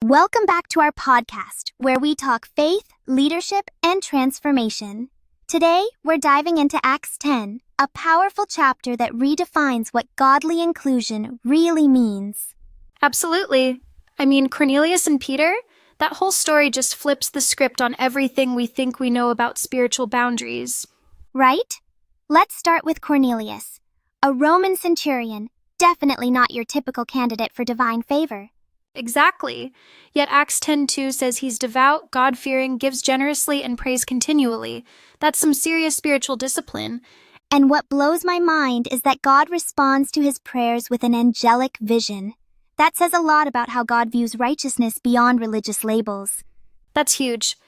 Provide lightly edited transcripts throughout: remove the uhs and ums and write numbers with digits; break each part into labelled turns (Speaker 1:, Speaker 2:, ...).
Speaker 1: Welcome back to our podcast, where we talk faith, leadership, and transformation. Today, we're diving into Acts 10, a powerful chapter that redefines what godly inclusion really means.
Speaker 2: Absolutely. Cornelius and Peter, that whole story just flips the script on everything we think we know about spiritual boundaries.
Speaker 1: Right? Let's start with Cornelius, a Roman centurion, definitely not your typical candidate for divine favor.
Speaker 2: Exactly. Yet Acts 10:2 says he's devout, God-fearing, gives generously, and prays continually. That's some serious spiritual discipline.
Speaker 1: And what blows my mind is that God responds to his prayers with an angelic vision. That says a lot about how God views righteousness beyond religious labels.
Speaker 2: That's huge.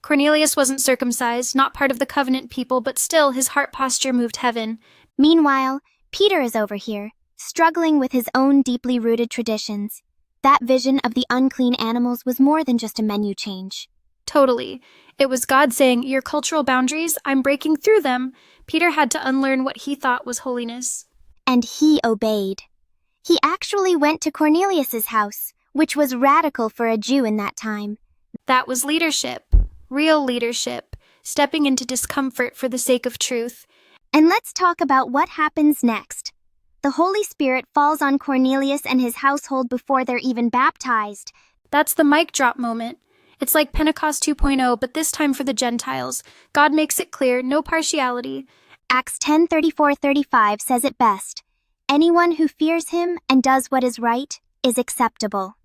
Speaker 2: Cornelius wasn't circumcised, not part of the covenant people, but still his heart posture moved heaven.
Speaker 1: Meanwhile, Peter is over here, struggling with his own deeply rooted traditions. That vision of the unclean animals was more than just a menu change.
Speaker 2: Totally. It was God saying, your cultural boundaries, I'm breaking through them. Peter had to unlearn what he thought was holiness.
Speaker 1: And he obeyed. He actually went to Cornelius's house, which was radical for a Jew in that time.
Speaker 2: That was leadership. Real leadership. Stepping into discomfort for the sake of truth.
Speaker 1: And let's talk about what happens next. The Holy Spirit falls on Cornelius and his household before they're even baptized.
Speaker 2: That's the mic drop moment. It's like Pentecost 2.0, but this time for the Gentiles. God makes it clear, no partiality.
Speaker 1: Acts 10:34-35 says it best. Anyone who fears him and does what is right is acceptable.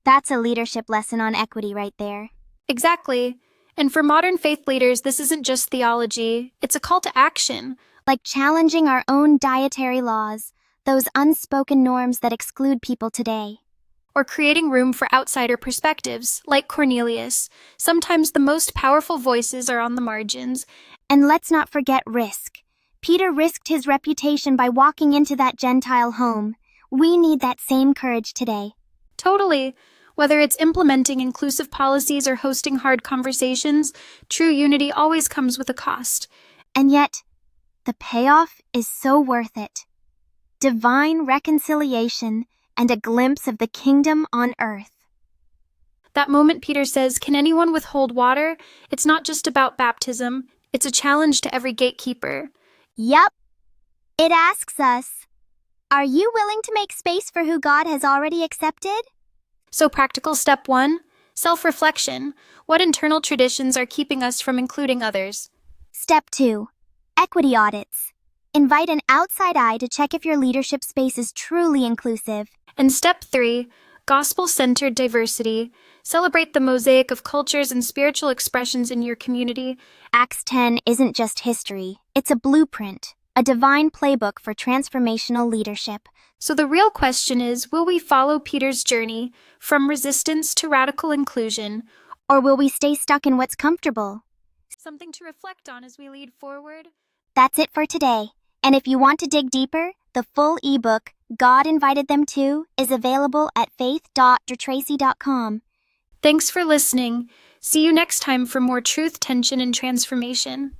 Speaker 1: That's a leadership lesson on equity right there.
Speaker 2: Exactly. And for modern faith leaders, this isn't just theology. It's a call to action.
Speaker 1: Like challenging our own dietary laws, those unspoken norms that exclude people today.
Speaker 2: Or creating room for outsider perspectives, like Cornelius. Sometimes the most powerful voices are on the margins.
Speaker 1: And let's not forget risk. Peter risked his reputation by walking into that Gentile home. We need that same courage today.
Speaker 2: Totally. Whether it's implementing inclusive policies or hosting hard conversations, true unity always comes with a cost.
Speaker 1: And yet, the payoff is so worth it. Divine reconciliation and a glimpse of the kingdom on earth.
Speaker 2: That moment Peter says, can anyone withhold water? It's not just about baptism. It's a challenge to every gatekeeper.
Speaker 1: Yup. It asks us, are you willing to make space for who God has already accepted?
Speaker 2: So practical step 1, self-reflection. What internal traditions are keeping us from including others?
Speaker 1: Step 2, equity audits. Invite an outside eye to check if your leadership space is truly inclusive.
Speaker 2: And step 3, gospel-centered diversity. Celebrate the mosaic of cultures and spiritual expressions in your community.
Speaker 1: Acts 10 isn't just history. It's a blueprint, a divine playbook for transformational leadership.
Speaker 2: So the real question is, will we follow Peter's journey from resistance to radical inclusion?
Speaker 1: Or will we stay stuck in what's comfortable?
Speaker 2: Something to reflect on as we lead forward.
Speaker 1: That's it for today. And if you want to dig deeper, the full ebook, God Invited Them To, is available at faith.dertracy.com.
Speaker 2: Thanks for listening. See you next time for more truth, tension, and transformation.